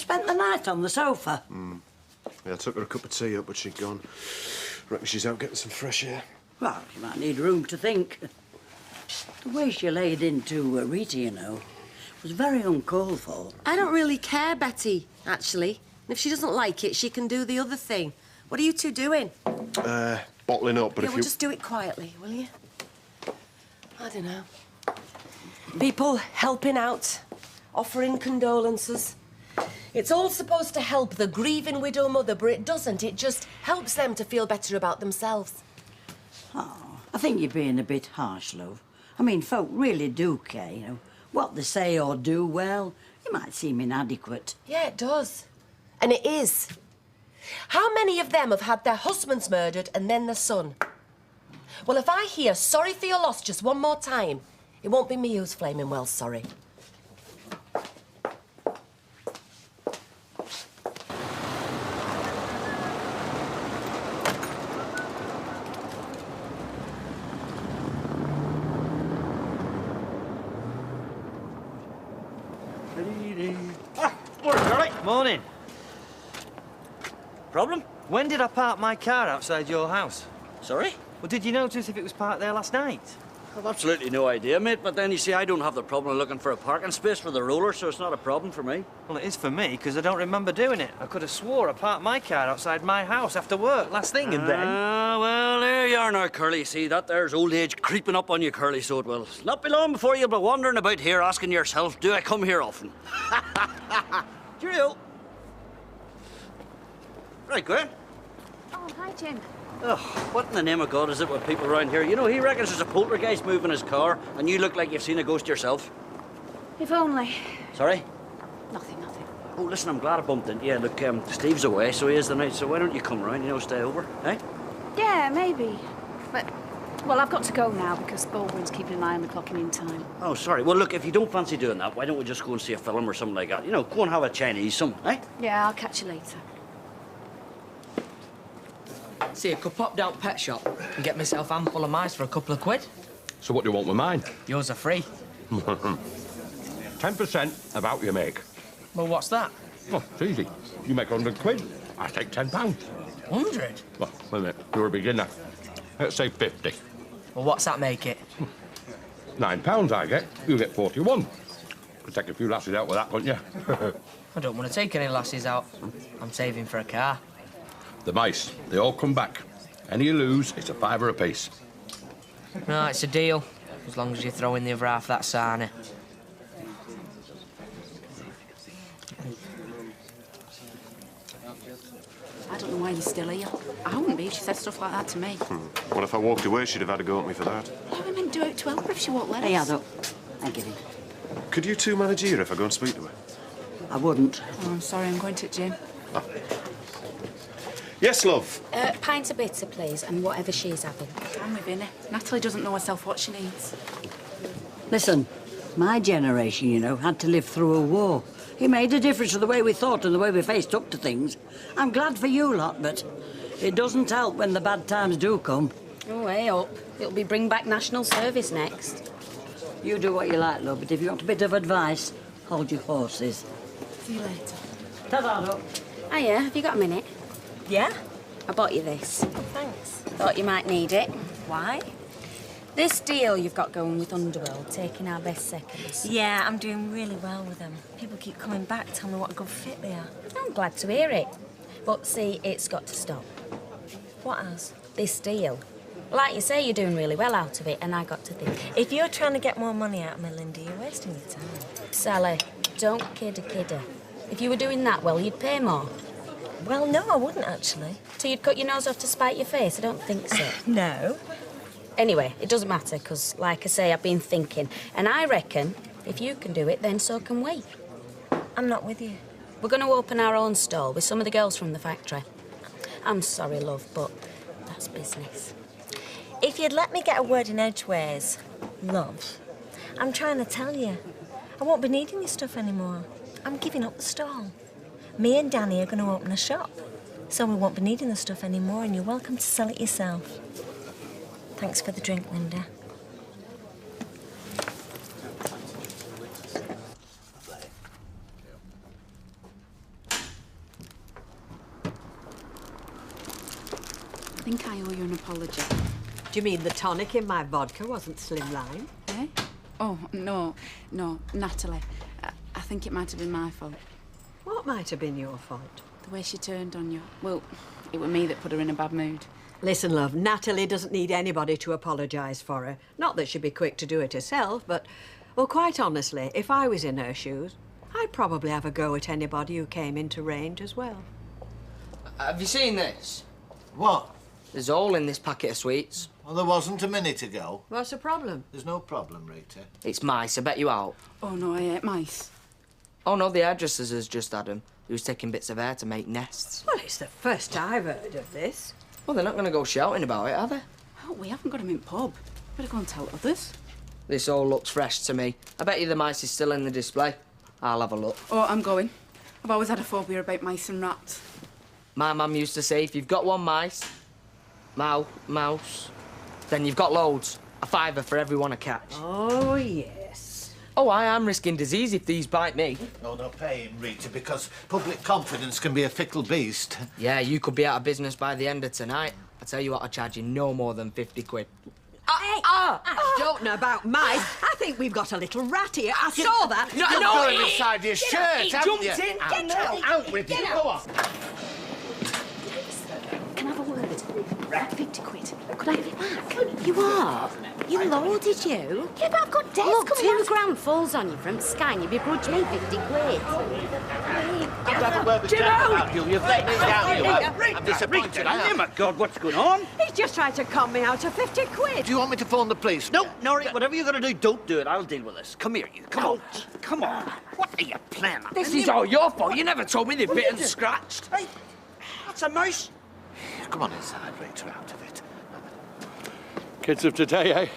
spent the night on the sofa? Yeah, I took her a cup of tea up, but she'd gone. Reckon she's out getting some fresh air. Well, she might need room to think. The way she laid into Rita, you know, was very uncalled for. I don't really care, Betty, actually. If she doesn't like it, she can do the other thing. What are you two doing? Bottling up, but Yeah, if we'll you... just do it quietly, will you? I don't know. People helping out, offering condolences. It's all supposed to help the grieving widow mother, but it doesn't. It just helps them to feel better about themselves. Oh, I think you're being a bit harsh, love. I mean, folk really do care, you know. What they say or do, well, it might seem inadequate. Yeah, it does. And it is. How many of them have had their husbands murdered and then their son? Well, if I hear sorry for your loss just one more time, it won't be me who's flaming well sorry. Morning, Charlie. Morning. Problem? When did I park my car outside your house? Sorry? Well, did you notice if it was parked there last night? I've absolutely no idea, mate, but then you see, I don't have the problem of looking for a parking space for the roller, so it's not a problem for me. Well, it is for me, because I don't remember doing it. I could have swore I parked my car outside my house after work last thing, and then... Well, there you are now, Curly. See, that there's old age creeping up on you, Curly, so it will not be long before you'll be wandering about here asking yourself, do I come here often? Cheerio. Right, Gwen. Oh, hi, Jim. Oh, what in the name of God is it with people around here? You know, he reckons there's a poltergeist moving his car, and you look like you've seen a ghost yourself. If only. Sorry? Nothing. Oh, listen, I'm glad I bumped into you. Look, Steve's away, so he is the night, so why don't you come round, you know, stay over, eh? Yeah, maybe. But, well, I've got to go now because Baldwin's keeping an eye on the clocking in time. Oh, sorry. Well, look, if you don't fancy doing that, why don't we just go and see a film or something like that? You know, go and have a Chinese, something, eh? Yeah, I'll catch you later. See, I could pop down pet shop and get myself a handful of mice for a couple of quid. So what do you want with mine? Yours are free. 10% of what you make. Well, what's that? Oh, it's easy. You make 100 quid, I take £10. 100? Well, wait a minute, you're a beginner. Let's say 50. Well, what's that make it? £9 I get, you get 41. Could take a few lasses out with that, couldn't you? I don't want to take any lasses out. I'm saving for a car. The mice, they all come back. Any you lose, it's a £5 apiece. No, it's a deal. As long as you throw in the other half, that's sarnie. I don't know why you're still here. I wouldn't be if she said stuff like that to me. Well, if I walked away, she'd have had a go at me for that. I meant do it to help her if she won't let us. Hey, Addo, I get it. Could you two manage here if I go and speak to her? I wouldn't. Oh, I'm sorry, I'm going to Jim. Yes, love. Pint of bitter, please, and whatever she's having. I'm with Vinny. Natalie doesn't know herself what she needs. Listen, my generation, you know, had to live through a war. It made a difference to the way we thought and the way we faced up to things. I'm glad for you lot, but it doesn't help when the bad times do come. Oh, hey up. It'll be bring back national service next. You do what you like, love, but if you want a bit of advice, hold your horses. See you later. Ta-da, Doc. Hiya, have you got a minute? Yeah? I bought you this. Thanks. Thought you might need it. Why? This deal you've got going with Underworld, taking our best seconds. Yeah, I'm doing really well with them. People keep coming back, telling me what a good fit they are. I'm glad to hear it. But see, it's got to stop. What else? This deal. Like you say, you're doing really well out of it, and I got to think. If you're trying to get more money out of me, Linda, you're wasting your time. Sally, don't kid a kidder. If you were doing that well, you'd pay more. Well, no, I wouldn't, actually. So you'd cut your nose off to spite your face? I don't think so. No. Anyway, it doesn't matter, because, like I say, I've been thinking. And I reckon if you can do it, then so can we. I'm not with you. We're going to open our own stall with some of the girls from the factory. I'm sorry, love, but that's business. If you'd let me get a word in edgeways, love, I'm trying to tell you, I won't be needing your stuff anymore. I'm giving up the stall. Me and Danny are going to open a shop, so we won't be needing the stuff anymore, and you're welcome to sell it yourself. Thanks for the drink, Linda. think I owe you an apology. Do you mean the tonic in my vodka wasn't slimline? Eh? Oh, no, Natalie. I think it might have been my fault. What might have been your fault? The way she turned on you. Well, it was me that put her in a bad mood. Listen, love, Natalie doesn't need anybody to apologise for her. Not that she'd be quick to do it herself, but, well, quite honestly, if I was in her shoes, I'd probably have a go at anybody who came into range as well. Have you seen this? What? There's a hole in this packet of sweets. Well, there wasn't a minute ago. What's the problem? There's no problem, Rita. It's mice, I bet you out. Oh, no, I ate mice. Oh, no, the hairdressers has just had them. He was taking bits of hair to make nests. Well, it's the first I've heard of this. Well, they're not going to go shouting about it, are they? Oh, we haven't got him in pub. Better go and tell others. This all looks fresh to me. I bet you the mice is still in the display. I'll have a look. Oh, I'm going. I've always had a phobia about mice and rats. My mum used to say, if you've got one mouse, then you've got loads. A fiver for every one I catch. Oh, yes. Oh, I am risking disease if these bite me. No, don't pay him, Rita, because public confidence can be a fickle beast. Yeah, you could be out of business by the end of tonight. I tell you what, I'll charge you no more than 50 quid. I don't know about mice. I think we've got a little rat here. I saw that. You've got him inside your shirt, haven't you? Get out. Out with you. Go on. Can I have a word? 50 quid. Could I have it back? You are? You loaded you? Yeah, but I've got debts Look, coming 2 grand falls on you from Sky and you begrudge me 50 quid. I've had a word with Jack about you. You've let me down, you have. I'm disappointed. I Oh, am. my God, what's going on? He's just tried to con me out of 50 quid. Do you want me to phone the police? No, Norrie, whatever you're going to do, don't do it. I'll deal with this. Come here, you. Come on. Come on. What are you planning? This is all your fault. You never told me they'd bit and scratched. Hey, that's a mouse. Come on inside, Rita, out of it. Kids of today, eh?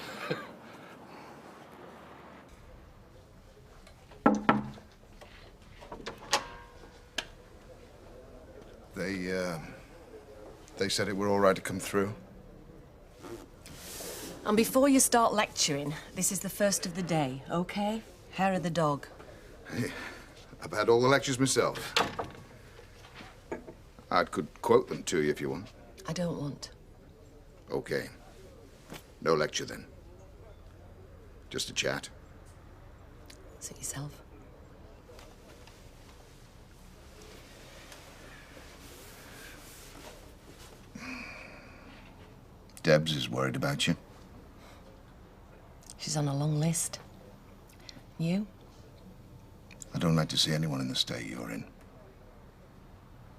They said it were all right to come through. And before you start lecturing, this is the first of the day, okay? Hair of the dog. Hey, I've had all the lectures myself. I could quote them to you if you want. I don't want. Okay. No lecture then. Just a chat. Suit yourself. Debs is worried about you. She's on a long list. You? I don't like to see anyone in the state you're in.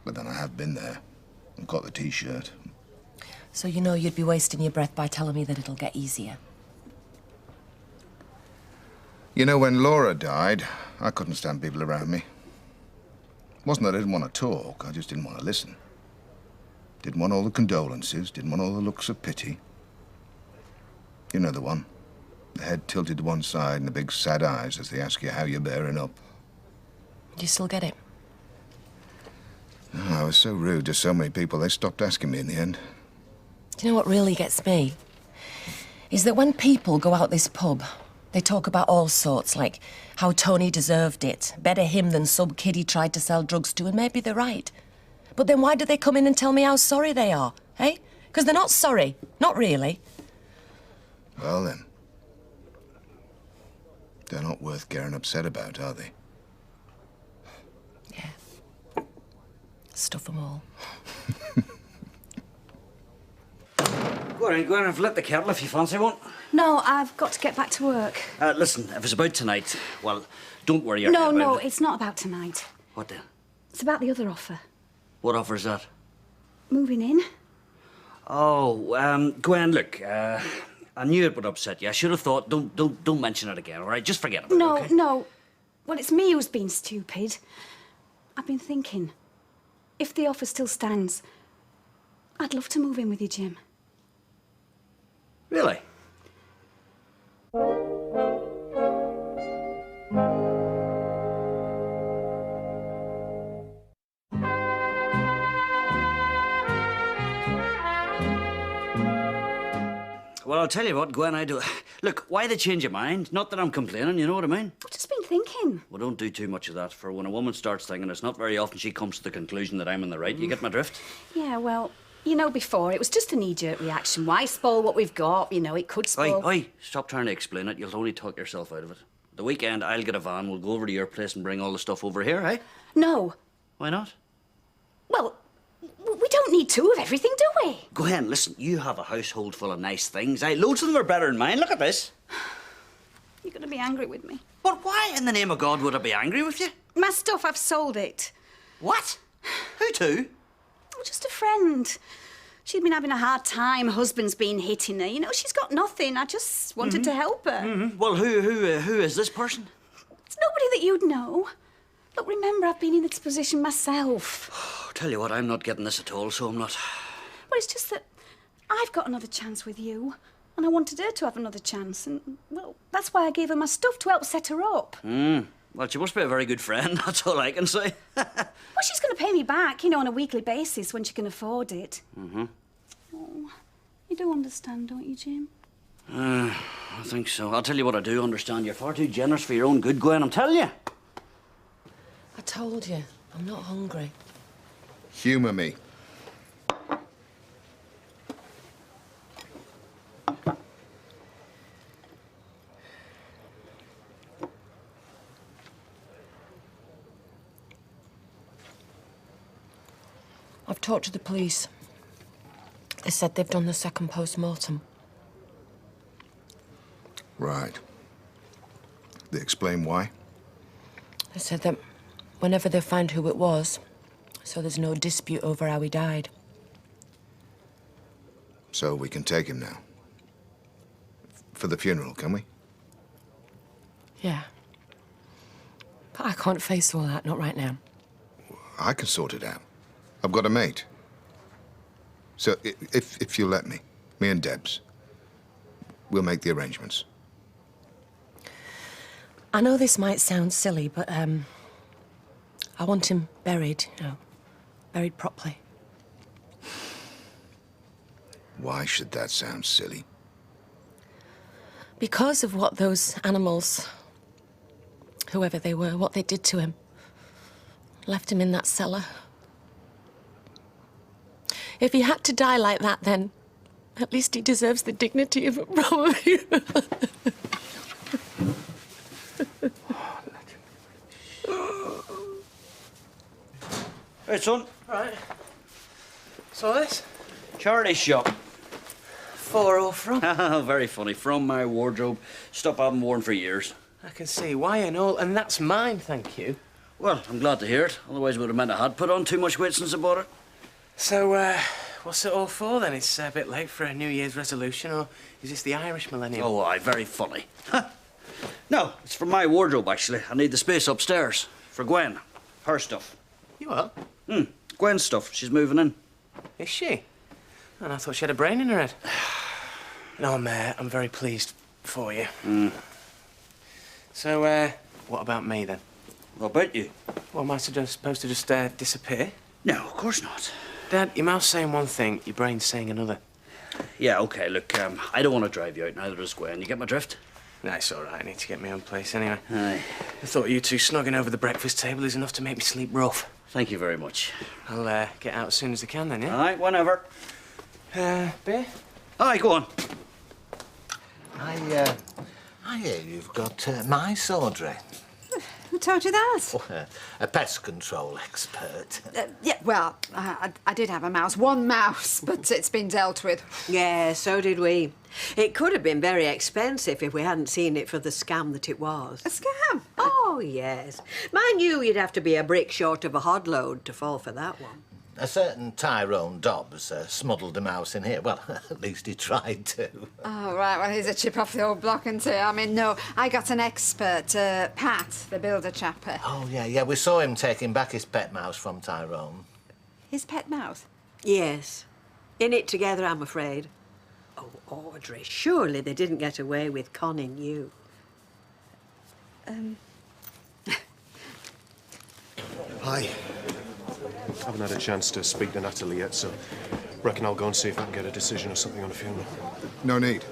But then I have been there and got the T-shirt. So you know you'd be wasting your breath by telling me that it'll get easier. You know, when Laura died, I couldn't stand people around me. It wasn't that I didn't want to talk, I just didn't want to listen. Didn't want all the condolences, didn't want all the looks of pity. You know the one. The head tilted to one side and the big sad eyes as they ask you how you're bearing up. Do you still get it? Oh, I was so rude to so many people, they stopped asking me in the end. Do you know what really gets me? Is that when people go out this pub, they talk about all sorts, like how Tony deserved it, better him than some kid he tried to sell drugs to, and maybe they're right. But then why do they come in and tell me how sorry they are, eh? Because they're not sorry. Not really. Well, then. They're not worth getting upset about, are they? Yeah. Stuff them all. Go on and flip the kettle if you fancy one. No, I've got to get back to work. Listen, if it's about tonight, well, don't worry your No, head about no, it. it's not about tonight. What then? It's about the other offer. What offer's that? Moving in. Oh, Gwen, look, I knew it would upset you. I should have thought, don't mention it again, all right? Just forget about it, okay? No. Well, it's me who's been stupid. I've been thinking, if the offer still stands, I'd love to move in with you, Jim. Really? Well, I'll tell you what, Gwen, I do. Look, why the change of mind? Not that I'm complaining, you know what I mean? I've just been thinking. Well, don't do too much of that, for when a woman starts thinking, it's not very often she comes to the conclusion that I'm in the right. You get my drift? Yeah, well, You know, before, it was just a knee-jerk reaction. Why spoil what we've got? You know, it could spoil... Oi, stop trying to explain it. You'll only talk yourself out of it. The weekend, I'll get a van, we'll go over to your place and bring all the stuff over here, eh? No. Why not? Well, we don't need two of everything, do we? Gwen, listen, you have a household full of nice things. Loads of them are better than mine. Look at this. You're going to be angry with me. But why in the name of God would I be angry with you? My stuff, I've sold it. What? Who to? Oh, just a friend. She'd been having a hard time. Husband's been hitting her. You know, she's got nothing. I just wanted to help her. Well, who is this person? It's nobody that you'd know. Look, remember, I've been in this position myself. Tell you what, I'm not getting this at all, so I'm not. Well, it's just that I've got another chance with you, and I wanted her to have another chance, and, well, that's why I gave her my stuff to help set her up. Well, she must be a very good friend, that's all I can say. Well, she's going to pay me back, you know, on a weekly basis when she can afford it. Oh, you do understand, don't you, Jim? I think so. I'll tell you what I do understand. You're far too generous for your own good, Gwen, I'm telling you. I told you, I'm not hungry. Humour me. I've talked to the police. They said they've done the second post-mortem. Right. They explain why? They said that whenever they find who it was, so there's no dispute over how he died. So we can take him now. For the funeral, can we? Yeah. But I can't face all that, not right now. I can sort it out. I've got a mate. So if you'll let me and Debs, we'll make the arrangements. I know this might sound silly, but I want him buried, you know, buried properly. Why should that sound silly? Because of what those animals, whoever they were, what they did to him. Left him in that cellar. If he had to die like that, then at least he deserves the dignity of a proper funeral. Hey, son. Right. So this? Charity shop. For or from? Very funny. From my wardrobe. Stuff I haven't worn for years. I can see why and all, and that's mine, thank you. Well, I'm glad to hear it. Otherwise, it would have meant I had put on too much weight since I bought it. So, what's it all for, then? It's a bit late for a New Year's resolution, or is this the Irish millennium? Oh, aye, very funny. No, it's for my wardrobe, actually. I need the space upstairs. For Gwen. Her stuff. You what? Gwen's stuff. She's moving in. Is she? And I thought she had a brain in her head. No, I'm very pleased for you. So, what about me, then? What about you? Well, am I supposed to just disappear? No, of course not. Dad, your mouth's saying one thing, your brain's saying another. Yeah, OK, look, I don't want to drive you out, neither does Gwen. You get my drift? No, it's all right. I need to get my own place anyway. Aye. I thought you two snogging over the breakfast table is enough to make me sleep rough. Thank you very much. I'll get out as soon as I can, then, yeah? All right, whenever. Beer? Aye, go on. I hear you've got mice, Audrey. Who told you that? A pest control expert. Yeah, well, I did have a mouse. One mouse, but it's been dealt with. Yeah, so did we. It could have been very expensive if we hadn't seen it for the scam that it was. A scam? Oh, yes. Mind you, you'd have to be a brick short of a hod load to fall for that one. A certain Tyrone Dobbs smuddled a mouse in here. Well, at least he tried to. Oh, right. Well, he's a chip off the old block, isn't he? I mean, no, I got an expert, Pat, the builder chapper. Oh, yeah, we saw him taking back his pet mouse from Tyrone. His pet mouse? Yes. In it together, I'm afraid. Oh, Audrey, surely they didn't get away with conning you. Hi. Haven't had a chance to speak to Natalie yet, so reckon I'll go and see if I can get a decision or something on the funeral. No need.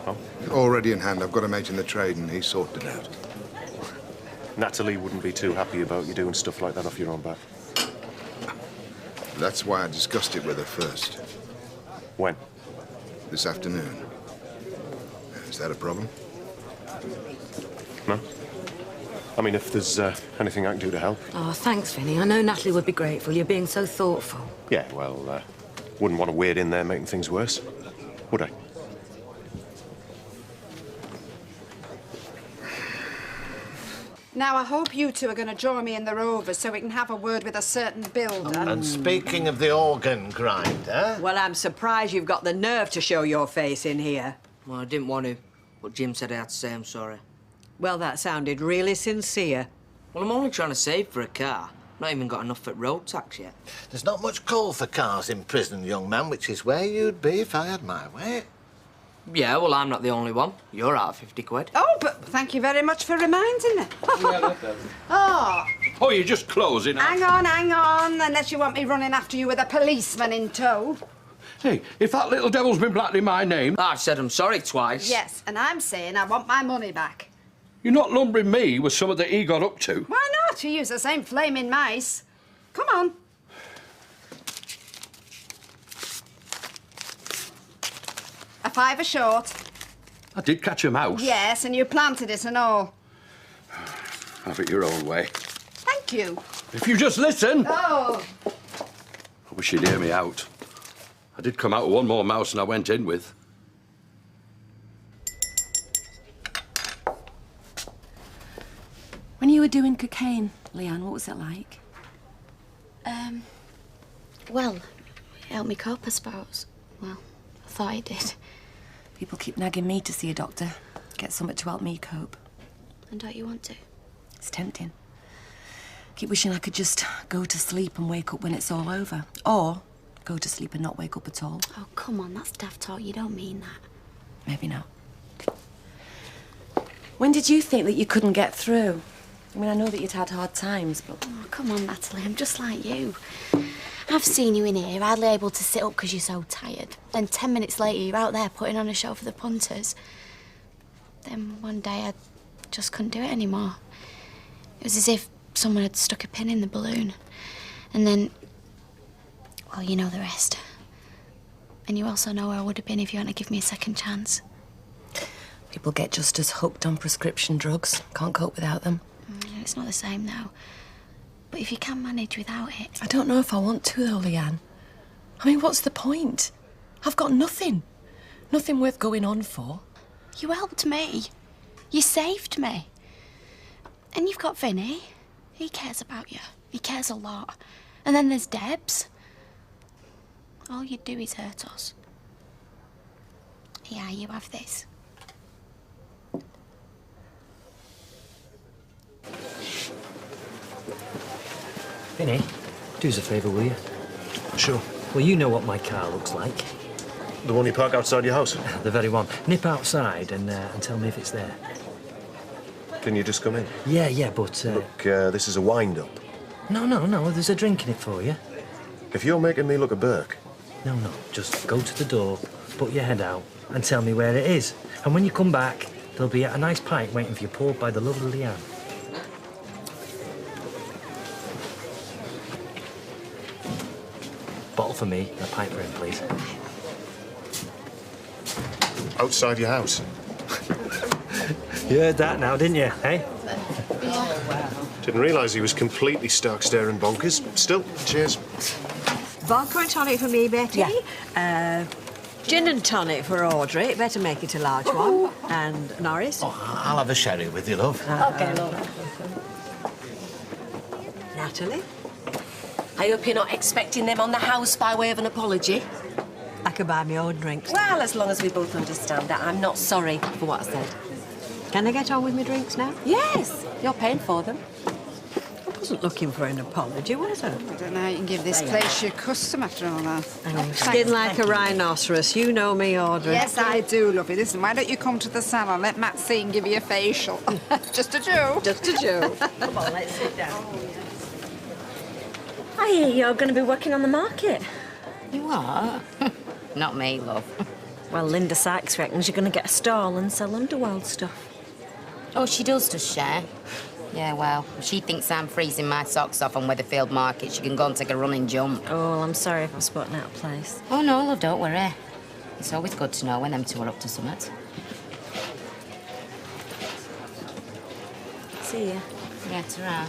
Oh? Already in hand. I've got a mate in the trade and he's sorted it out. Natalie wouldn't be too happy about you doing stuff like that off your own back. That's why I discussed it with her first. When? This afternoon. Is that a problem? No. I mean, if there's anything I can do to help. Oh, thanks, Vinny. I know Natalie would be grateful. You're being so thoughtful. Yeah, well, wouldn't want to wade in there making things worse, would I? Now, I hope you two are going to join me in the Rovers so we can have a word with a certain builder. And speaking of the organ grinder... Well, I'm surprised you've got the nerve to show your face in here. Well, I didn't want to, but Jim said I had to say I'm sorry. Well, that sounded really sincere. Well, I'm only trying to save for a car. Not even got enough for road tax yet. There's not much call for cars in prison, young man, which is where you'd be if I had my way. Yeah, well, I'm not the only one. You're out of 50 quid. Oh, but thank you very much for reminding me. Oh, Oh, you're just closing. hang on, unless you want me running after you with a policeman in tow. Hey, if that little devil's been blackening my name... I've said I'm sorry twice. Yes, and I'm saying I want my money back. You're not lumbering me with something that he got up to. Why not? You use the same flaming mice. Come on. A fiver short. I did catch a mouse. Yes, and you planted it and all. Have it your own way. Thank you. If you just listen... Oh. I wish you'd hear me out. I did come out with one more mouse than I went in with. When you were doing cocaine, Leanne, what was it like? Well, it helped me cope, I suppose. Well, I thought it did. People keep nagging me to see a doctor. Get something to help me cope. And don't you want to? It's tempting. Keep wishing I could just go to sleep and wake up when it's all over. Or go to sleep and not wake up at all. Oh, come on, that's daft talk. You don't mean that. Maybe not. When did you think that you couldn't get through? I mean, I know that you'd had hard times, but... Oh, come on, Natalie, I'm just like you. I've seen you in here, hardly able to sit up because you're so tired. Then 10 minutes later, you're out there putting on a show for the punters. Then one day, I just couldn't do it anymore. It was as if someone had stuck a pin in the balloon. And then... well, you know the rest. And you also know where I would have been if you hadn't given me a second chance. People get just as hooked on prescription drugs. Can't cope without them. It's not the same, though. But if you can manage without it... I don't know if I want to, though, Leanne. I mean, what's the point? I've got nothing. Nothing worth going on for. You helped me. You saved me. And you've got Vinny. He cares about you. He cares a lot. And then there's Debs. All you do is hurt us. Yeah, you have this. Vinny, do us a favour, will you? Sure. Well, you know what my car looks like. The one you park outside your house? The very one. Nip outside and tell me if it's there. Can you just come in? Yeah, but... Look, this is a wind-up. No, there's a drink in it for you. If you're making me look a Burke... No, just go to the door, put your head out and tell me where it is. And when you come back, there'll be a nice pint waiting for you poured by the lovely Leanne. Bottle for me, a pint for him, please. Outside your house? You heard that now, didn't you, eh? Didn't realise he was completely stark staring bonkers. Still, cheers. Vodka and tonic for me, Betty. Yeah. Gin and tonic for Audrey. Better make it a large one. And Norris. Oh, I'll have a sherry with you, love. OK, love. Natalie? I hope you're not expecting them on the house by way of an apology. I could buy my own drinks. Well, as long as we both understand that I'm not sorry for what I said. Can I get on with my drinks now? Yes, you're paying for them. I wasn't looking for an apology, was I? I don't know how you can give this place your custom after all that. Skin like a rhinoceros. You know me, Audrey. Yes, I do, lovey. Listen, why don't you come to the salon? Let Matt see and give you a facial. Just a Jew. Just a Jew. Come on, let's sit down. I hear you're going to be working on the market. You are? Not me, love. Well, Linda Sykes reckons you're going to get a stall and sell underworld stuff. Oh, she does she? Yeah, well, if she thinks I'm freezing my socks off on Weatherfield Market, she can go and take a running jump. Oh, well, I'm sorry if I've spoken out of place. Oh, no, love, don't worry. It's always good to know when them two are up to something. See ya. Yeah, ta-ra.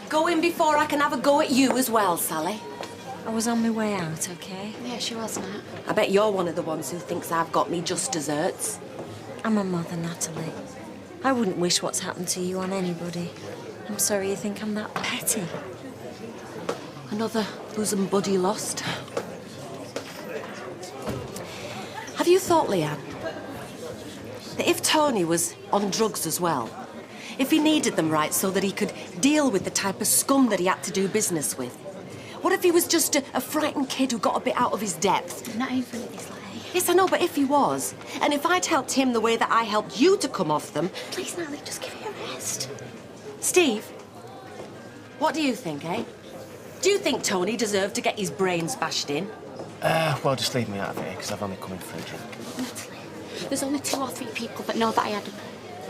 Go in before I can have a go at you as well, Sally. I was on my way out, OK? Yeah, she was, Nat. I bet you're one of the ones who thinks I've got me just desserts. I'm a mother, Natalie. I wouldn't wish what's happened to you on anybody. I'm sorry you think I'm that petty. Another bosom buddy lost. Have you thought, Leanne, that if Tony was on drugs as well, if he needed them right so that he could deal with the type of scum that he had to do business with, what if he was just a frightened kid who got a bit out of his depth? Not even at this level. Yes, I know, but if he was, and if I'd helped him the way that I helped you to come off them... Please, Natalie, just give it a rest. Steve, what do you think, eh? Do you think Tony deserved to get his brains bashed in? Well, just leave me out of it, because I've only come in for a drink. Natalie, there's only 2 or 3 people that know that I had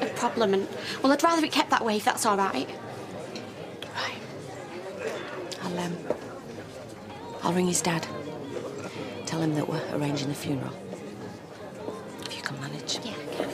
a problem, and, well, I'd rather it kept that way if that's all right. I'll ring his dad. Tell him that we're arranging the funeral. If you can manage. Yeah, I can.